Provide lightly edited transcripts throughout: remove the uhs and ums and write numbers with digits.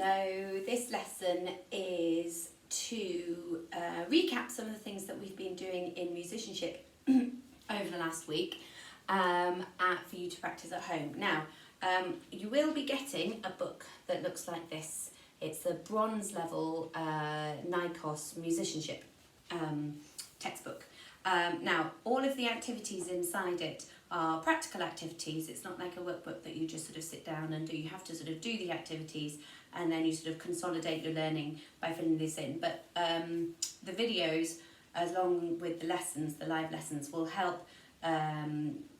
Hello, this lesson is to recap some of the things that we've been doing in musicianship over the last week for you to practice at home. Now, you will be getting a book that looks like this. It's the bronze level NICOS musicianship textbook. Now, all of the activities inside it are practical activities. It's not like a workbook that you just sort of sit down and do. You have to sort of do the activities and then you sort of consolidate your learning by filling this in. But the videos, along with the lessons, the live lessons, will help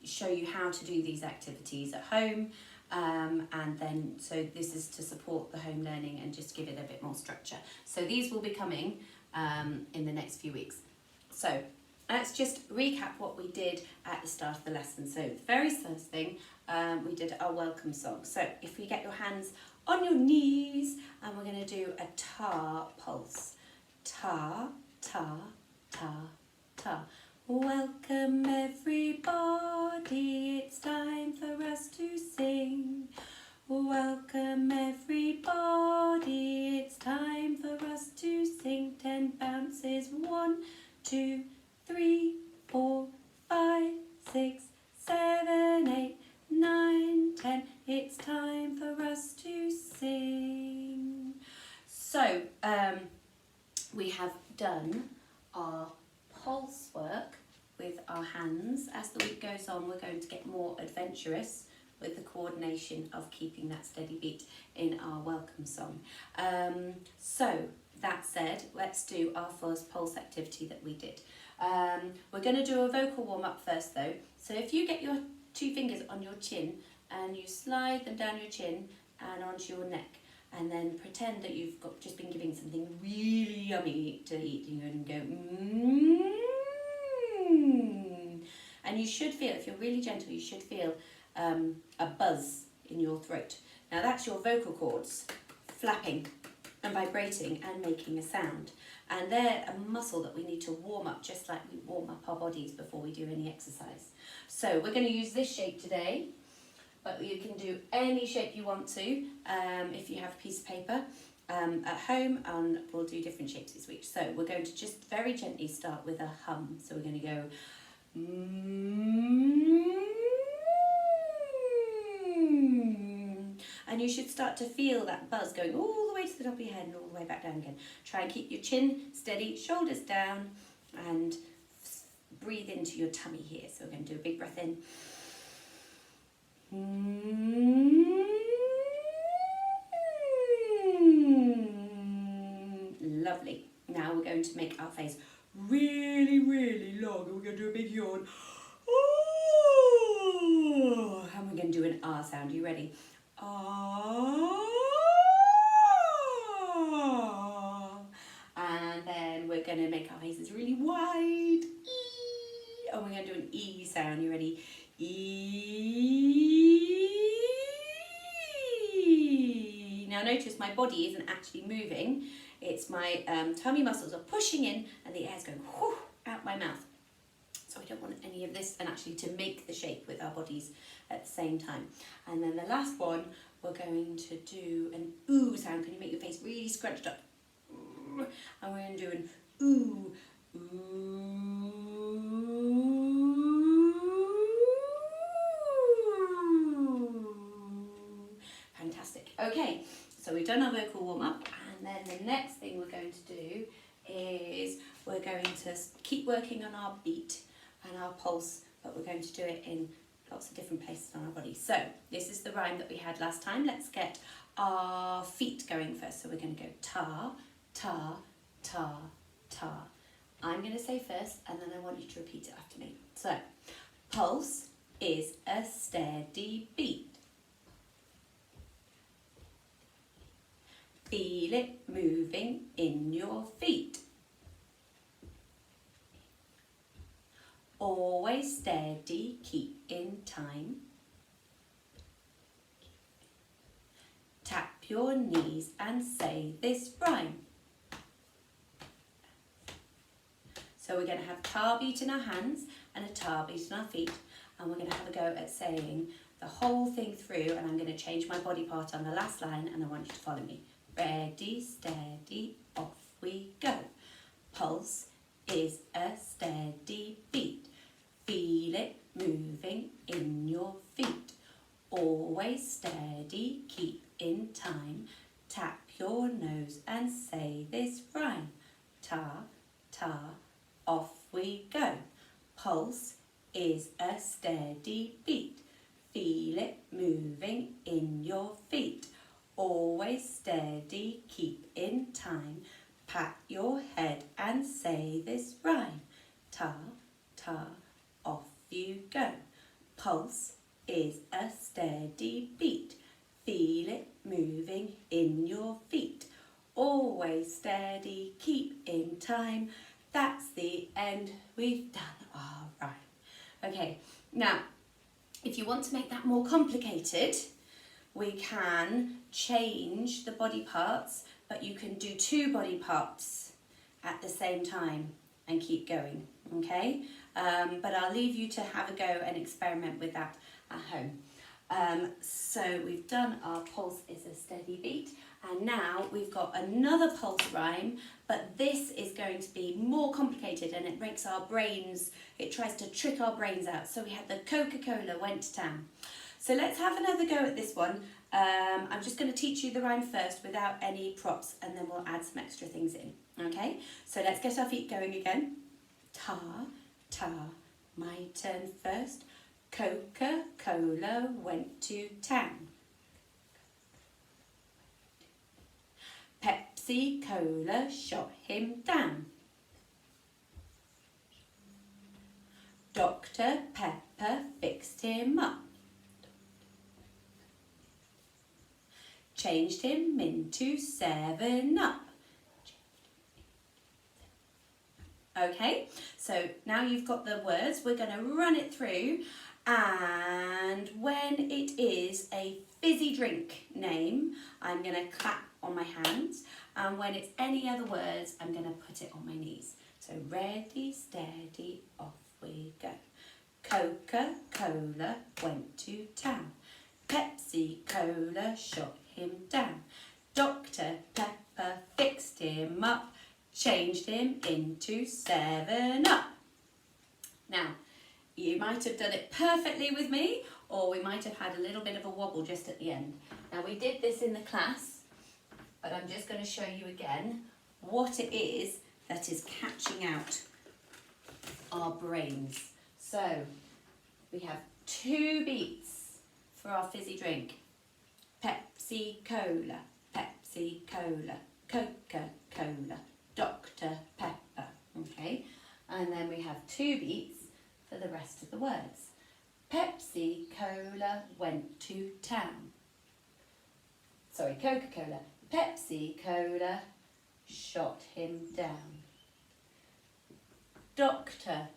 show you how to do these activities at home. And then, so this is to support the home learning and just give it a bit more structure. So these will be coming in the next few weeks. So let's just recap what we did at the start of the lesson. So the very first thing, we did our welcome song. So if you get your hands on your knees, and we're going to do a ta pulse. Ta, ta, ta, ta. Welcome everybody, it's time for us to sing. Welcome everybody, it's time for us to sing. 10 bounces, 1, 2, 3, 4, 5, 6, 7, 8, 9, 10. It's time for us to sing. So, we have done our pulse work with our hands. As the week goes on, we're going to get more adventurous with the coordination of keeping that steady beat in our welcome song. So, that said, let's do our first pulse activity that we did. We're going to do a vocal warm-up first though. So if you get your 2 fingers on your chin and you slide them down your chin and onto your neck, and then pretend that you've just been giving something really yummy to eat, and go mmm. And you should feel, if you're really gentle, you should feel a buzz in your throat. Now that's your vocal cords flapping and vibrating and making a sound. And they're a muscle that we need to warm up, just like we warm up our bodies before we do any exercise. So we're going to use this shape today, but you can do any shape you want to if you have a piece of paper at home, and we'll do different shapes this week. So we're going to just very gently start with a hum. So we're going to go and you should start to feel that buzz going all the way to the top of your head and all the way back down again. Try and keep your chin steady, shoulders down, and breathe into your tummy here. So we're going to do a big breath in. Lovely. Now we're going to make our face really, really long, and we're going to do a big yawn. And we're going to do an R sound. Are you ready? Ah. And then we're going to make our faces really wide. E. And we're going to do an E sound. You ready? E. Now notice my body isn't actually moving. It's my tummy muscles are pushing in and the air's going whoo, out my mouth. So I don't want any of this, and actually to make the shape with our bodies at the same time. And then the last one, we're going to do an ooh sound. Can you make your face really scrunched up? And we're going to do an ooh, ooh. Fantastic. Okay, so we've done our vocal warm-up, and then the next thing we're going to do is we're going to keep working on our beat and our pulse, but we're going to do it in lots of different places on our body. So this is the rhyme that we had last time. Let's get our feet going first. So we're going to go ta, ta, ta, ta. I'm going to say first, and then I want you to repeat it after me. So, pulse is a steady beat. Feel it moving in your feet. Always steady, keep in time. Tap your knees and say this rhyme. So we're going to have tar beat in our hands and a tar beat in our feet, and we're going to have a go at saying the whole thing through, and I'm going to change my body part on the last line, and I want you to follow me. Ready, steady, off we go. Pulse is a steady beat. Feel it moving in your feet. Always steady, keep in time. Tap your nose and say this rhyme. Ta, ta, off we go. Pulse is a steady beat. Feel it moving in your feet. Always steady, keep in time. Pat your head and say this rhyme. Ta, ta, off you go. Pulse is a steady beat. Feel it moving in your feet. Always steady, keep in time. That's the end. We've done our rhyme. Okay, now, if you want to make that more complicated, we can change the body parts, but you can do 2 body parts at the same time and keep going, okay? But I'll leave you to have a go and experiment with that at home. So we've done our pulse is a steady beat, and now we've got another pulse rhyme, but this is going to be more complicated and it makes our brains, it tries to trick our brains out. So we had the Coca-Cola went to town. So let's have another go at this one. I'm just going to teach you the rhyme first without any props, and then we'll add some extra things in, okay? So let's get our feet going again. Ta, ta, my turn first. Coca-Cola went to town. Pepsi-Cola shot him down. Dr. Pepper fixed him up. Changed him into 7-Up. Okay, so now you've got the words, we're going to run it through, and when it is a fizzy drink name, I'm going to clap on my hands, and when it's any other words, I'm going to put it on my knees. So ready, steady, off we go. Coca-Cola went to town. Pepsi-Cola shot him down. Dr. Pepper fixed him up. Changed him into 7-Up. Now, you might have done it perfectly with me, or we might have had a little bit of a wobble just at the end. Now, we did this in the class, but I'm just going to show you again what it is that is catching out our brains. So, we have 2 beats for our fizzy drink. Pepsi-Cola, Pepsi-Cola, Coca-Cola, Dr. Pepper, okay? And then we have 2 beats for the rest of the words. Pepsi-Cola went to town. Sorry, Coca-Cola. Pepsi-Cola shot him down. Dr.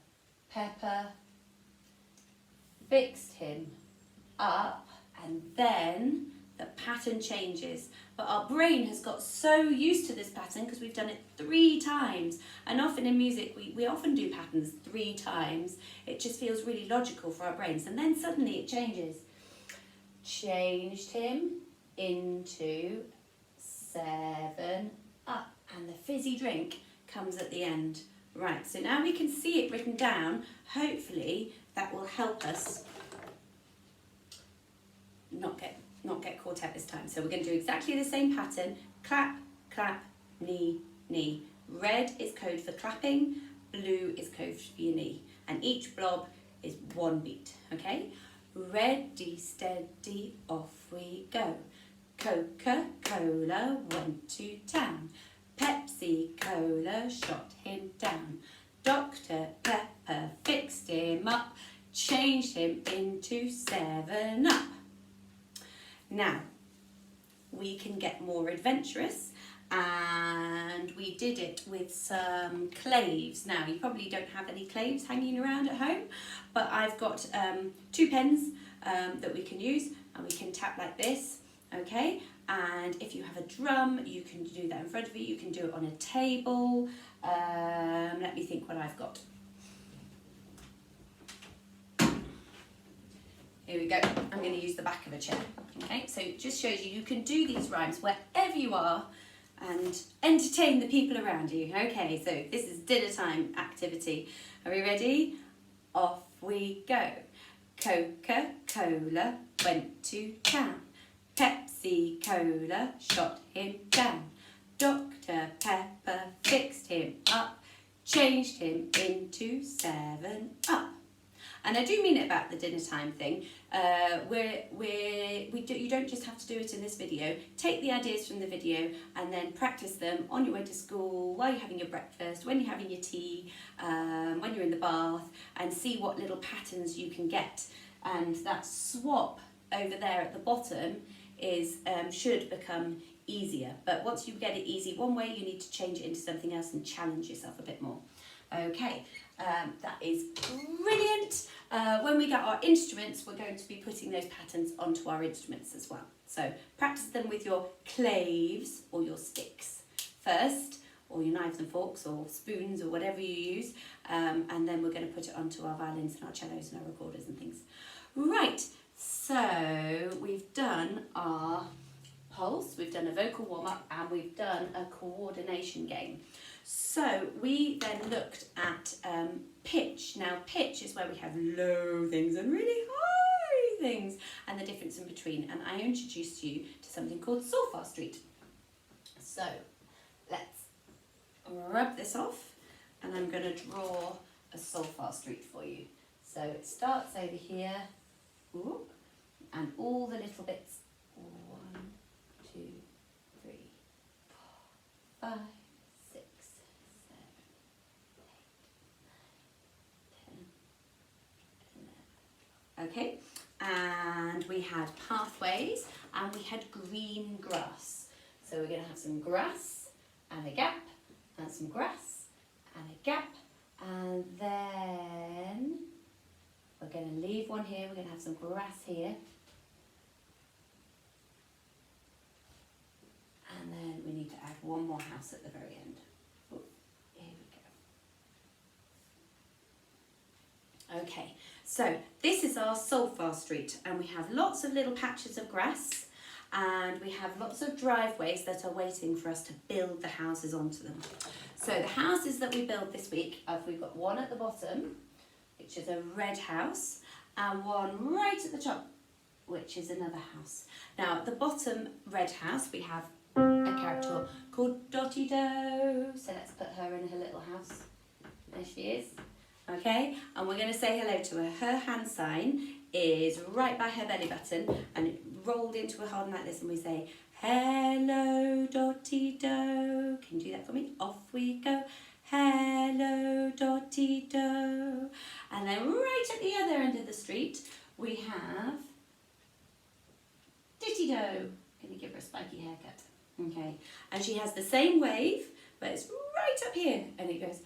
Pepper fixed him up, and then the pattern changes. But our brain has got so used to this pattern because we've done it 3 times. And often in music, we often do patterns 3 times. It just feels really logical for our brains. And then suddenly it changes. Changed him into 7-Up. And the fizzy drink comes at the end. Right, so now we can see it written down. Hopefully that will help us not get caught out this time. So we're going to do exactly the same pattern. Clap, clap, knee, knee. Red is code for clapping, blue is code for your knee. And each blob is 1 beat, okay? Ready, steady, off we go. Coca-Cola went to town. Pepsi-Cola shot him down. Dr. Pepper fixed him up. Changed him into 7-Up. Now, we can get more adventurous, and we did it with some claves. Now, you probably don't have any claves hanging around at home, but I've got 2 pens that we can use, and we can tap like this, okay? And if you have a drum, you can do that in front of you. You can do it on a table. Let me think what I've got. Here we go. I'm going to use the back of a chair. Okay, so it just shows you can do these rhymes wherever you are and entertain the people around you. Okay, so this is dinner time activity. Are we ready? Off we go. Coca-Cola went to town. Pepsi Cola shot him down. Dr. Pepper fixed him up, changed him into 7-Up. And I do mean it about the dinner time thing. You don't just have to do it in this video. Take the ideas from the video and then practice them on your way to school, while you're having your breakfast, when you're having your tea, when you're in the bath, and see what little patterns you can get. And that swap over there at the bottom is should become easier. But once you get it easy one way, you need to change it into something else and challenge yourself a bit more. Okay, that is brilliant. When we get our instruments, we're going to be putting those patterns onto our instruments as well. So practice them with your claves or your sticks first, or your knives and forks or spoons or whatever you use, and then we're going to put it onto our violins and our cellos and our recorders and things. Right, so we've done our pulse, we've done a vocal warm-up, and we've done a coordination game. So we then looked at pitch. Now pitch is where we have low things and really high things and the difference in between. And I introduced you to something called solfa street. So let's rub this off and I'm going to draw a solfa street for you. So it starts over here, ooh, and all the little bits, 1, 2, 3, 4, 5, 6, 7, 8, 9, 10, 11. Okay, and we had pathways and we had green grass. So we're going to have some grass and a gap and some grass and a gap, and then we're going to leave one here. We're going to have some grass here. And then we need to add one more house at the very end. Ooh, here we go. Okay, so this is our solfa street, and we have lots of little patches of grass, and we have lots of driveways that are waiting for us to build the houses onto them. So the houses that we build this week, we've got one at the bottom, which is a red house, and one right at the top, which is another house. Now at the bottom red house we have a character called Dotty Doe, so let's put her in her little house. There she is. Okay, and we're going to say hello to her. Her hand sign is right by her belly button and it rolled into a hold like this, and we say hello Dotty Doe. Can you do that for me? Off we go. Hello Dotty Doe. And then right at the other end of the street we have Ditty Doe. Gonna give her a spiky haircut. Okay, and she has the same wave, but it's right up here, and it goes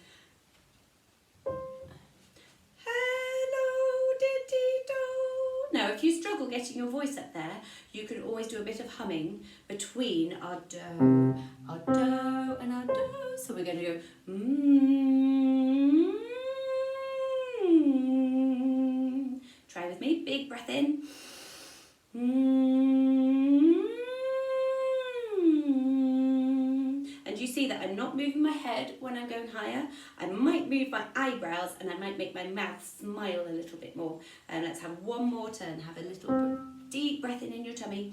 hello Ditty Doe. Now if you struggle getting your voice up there, you can always do a bit of humming between our do and our do. So we're going to go Try with me. Big breath in. And you see that I'm not moving my head when I'm going higher. I might move my eyebrows and I might make my mouth smile a little bit more. And let's have one more turn. Have a little deep breath in your tummy.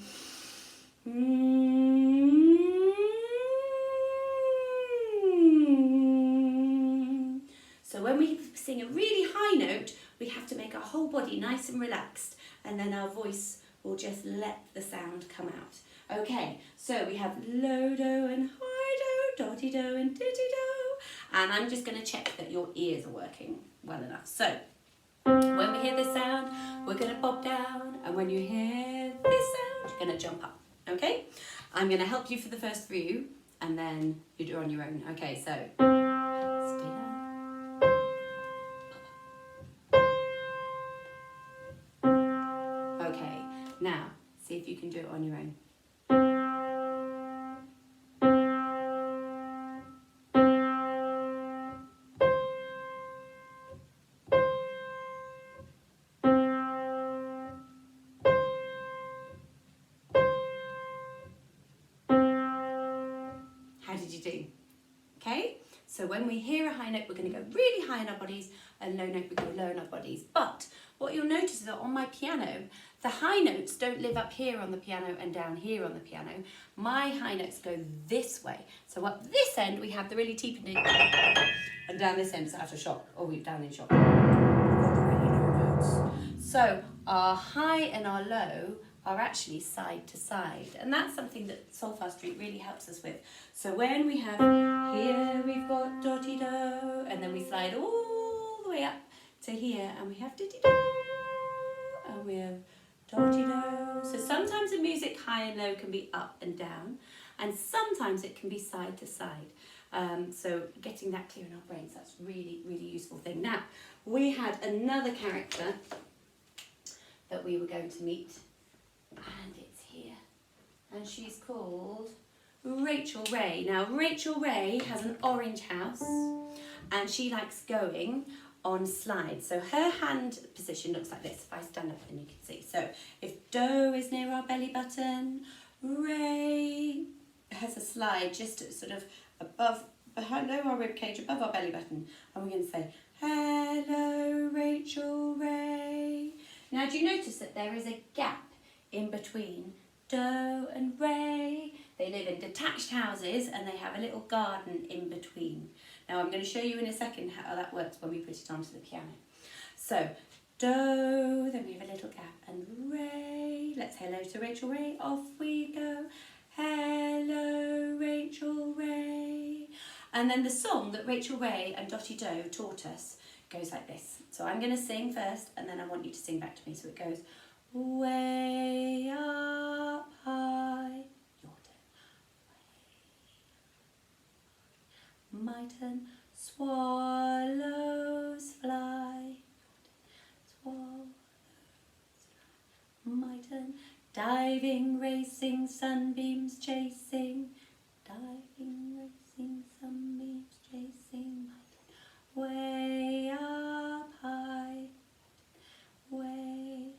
So when we sing a really high note, we have to make our whole body nice and relaxed, and then our voice will just let the sound come out. Okay, so we have low do and high do, dotty do and ditty do, and I'm just going to check that your ears are working well enough. So when we hear this sound, we're going to bob down, and when you hear this sound, you're going to jump up. Okay, I'm going to help you for the first few, and then you do it on your own. Okay, so stay down. Okay, now see if you can do it on your own. How did you do? Okay, so when we hear a high note, we're going to go really high in our bodies, and low note, we go low in our bodies. But what you'll notice is that on my piano, the high notes don't live up here on the piano and down here on the piano. My high notes go this way. So up this end, we have the really deep note, and down this end, it's out of shop, or we're down in shop. We've got the really low notes. So our high and our low are actually side to side, and that's something that solfa street really helps us with. So when we have here, we've got dotty do, and then we slide all the way up to here, and we have diddy do, and we have dotty do. So sometimes the music high and low can be up and down, and sometimes it can be side to side. So getting that clear in our brains, that's really, really useful thing. Now, we had another character that we were going to meet, and it's here, and she's called Rachel Ray. Now Rachel Ray has an orange house, and she likes going on slides. So her hand position looks like this. If I stand up, then you can see. So if do is near our belly button, Ray has a slide just sort of below our rib cage, above our belly button, and we're going to say, hello Rachel Ray. Now do you notice that there is a gap in between Do and Ray? They live in detached houses, and they have a little garden in between. Now I'm going to show you in a second how that works when we put it onto the piano. So Do, then we have a little gap, and Ray. Let's hello to Rachel Ray. Off we go. Hello Rachel Ray. And then the song that Rachel Ray and Dotty Do taught us goes like this. So I'm going to sing first, and then I want you to sing back to me. So it goes, way up high, your turn. My turn. Swallows fly, swallows fly. My turn. Diving, racing, sunbeams chasing. Diving, racing, sunbeams chasing. My turn. Way up high, way up.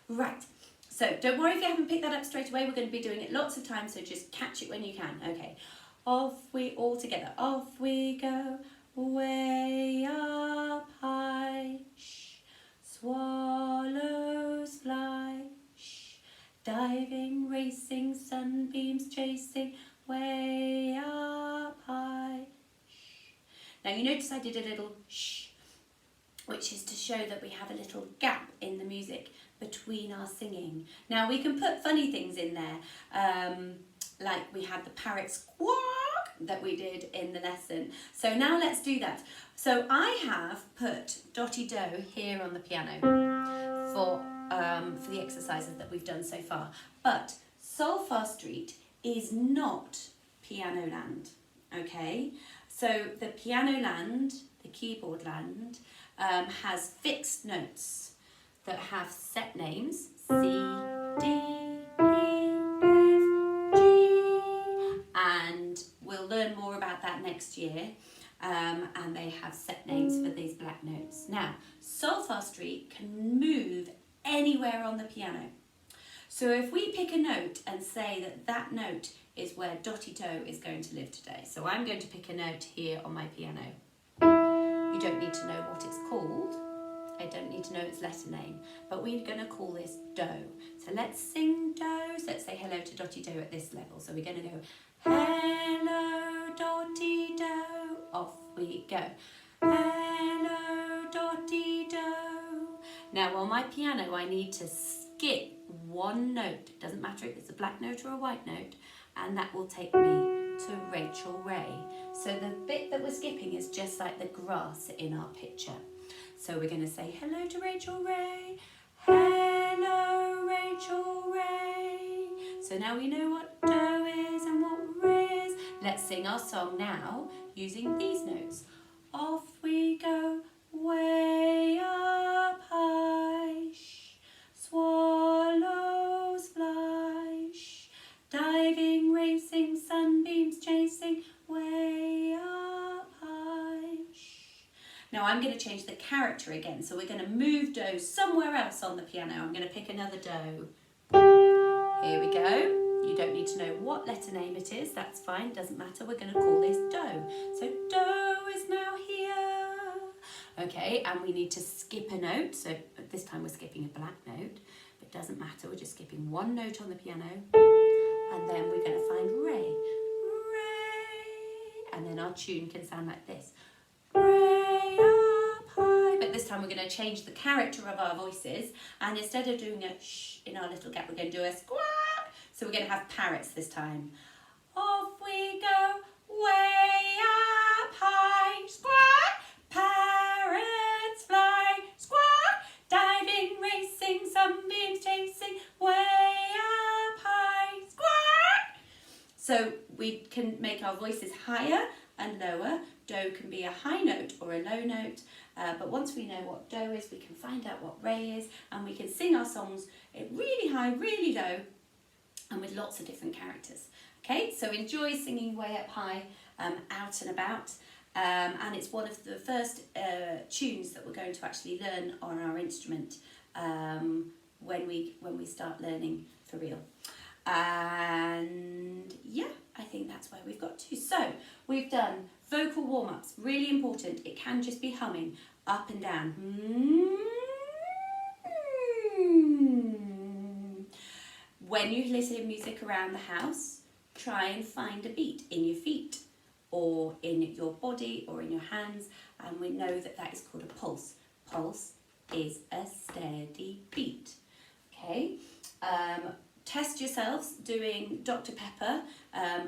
Right, so don't worry if you haven't picked that up straight away. We're going to be doing it lots of times, so just catch it when you can. Okay, off we all together. Off we go, way up high. Shh. Swallows fly. Shh. Diving, racing, sunbeams chasing, way up high. Shh. Now you notice I did a little shh, which is to show that we have a little gap in the music between our singing. Now we can put funny things in there, like we had the parrot squawk that we did in the lesson. So now let's do that. So I have put Dotty Do here on the piano for the exercises that we've done so far. But Solfa Street is not piano land, okay? So the piano land, the keyboard land, has fixed notes that have set names, C, D, E, F, G, and we'll learn more about that next year, and they have set names for these black notes. Now, Solfa Street can move anywhere on the piano. So if we pick a note and say that that note is where Dotty Do is going to live today, so I'm going to pick a note here on my piano. You don't need to know what it's called. I don't need to know its letter name, but we're going to call this Do. So let's sing Do. So let's say hello to Dotty Do at this level. So we're going to go, hello Dotty Do. Off we go. Hello Dotty Do. Now on my piano I need to skip one note. It doesn't matter if it's a black note or a white note, and that will take me to Rachel Ray. So the bit that we're skipping is just like the grass in our picture. So we're going to say hello to Rachel Ray. Hello Rachel Ray. So now we know what Do is and what Re is. Let's sing our song now using these notes. Off we go, way up high. Shh. Swallows fly. Shh. Diving, racing, sunbeams chasing, way up high. Shh. Now I'm going to change the character again, so we're going to move Do somewhere else on the piano. I'm going to pick another Do. Here we go. You don't need to know what letter name it is, that's fine, doesn't matter. We're going to call this do. So do is now here. Okay, and we need to skip a note. So this time we're skipping a black note, but it doesn't matter. We're just skipping one note on the piano, and then we're going to find re. And then our tune can sound like this. Way up high. But this time we're going to change the character of our voices, and instead of doing a shh in our little gap, we're going to do a squawk. So we're going to have parrots this time. Off we go, way up high, squawk. Parrots fly, squawk. Diving, racing, sunbeams chasing, way up high, squawk. So we can make our voices higher and lower. Do can be a high note or a low note, but once we know what do is, we can find out what re is, and we can sing our songs really high, really low, and with lots of different characters. Okay, so enjoy singing way up high out and about, and it's one of the first tunes that we're going to actually learn on our instrument when we start learning for real. And yeah, I think that's where we've got to. So we've done vocal warm-ups, really important. It can just be humming up and down. When you listen to music around the house, try and find a beat in your feet or in your body or in your hands, and we know that that is called a pulse. Pulse is a steady beat. Okay. Test yourselves doing Dr. Pepper.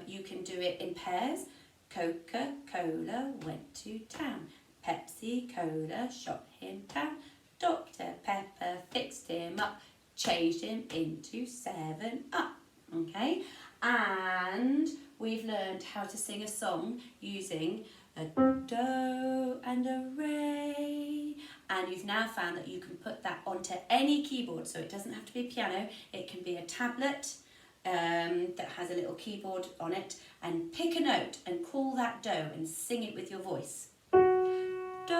You can do it in pairs. Coca-Cola went to town. Pepsi Cola shot him down. Dr. Pepper fixed him up, changed him into 7-Up. Okay, and we've learned how to sing a song using a do and a re, and you've now found that you can put that onto any keyboard, so it doesn't have to be a piano, it can be a tablet that has a little keyboard on it, and pick a note and call that do and sing it with your voice. Do,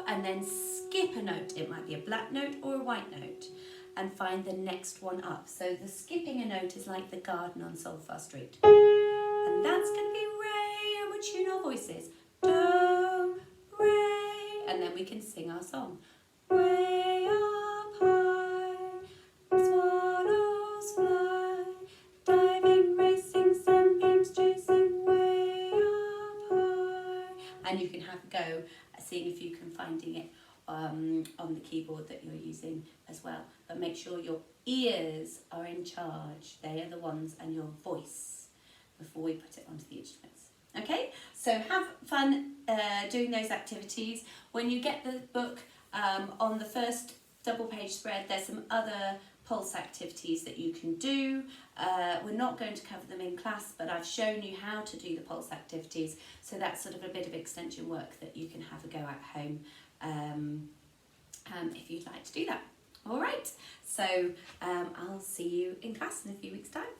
and then skip a note. It might be a black note or a white note, and find the next one up. So the skipping a note is like the garden on Solfa Street. And that's going to be re, and we'll tune our voices. Do, re, and then we can sing our song. Way up high, swallows fly, diving, racing, sunbeams chasing, way up high. And you can have a go at seeing if you can finding it on the keyboard that you're using as well. But make sure your ears are in charge. They are the ones, and your voice, before we put it onto the instruments. Okay, so have fun doing those activities. When you get the book, on the first double page spread, there's some other pulse activities that you can do. We're not going to cover them in class, but I've shown you how to do the pulse activities, so that's sort of a bit of extension work that you can have a go at home if you'd like to do that. All right, so I'll see you in class in a few weeks' time.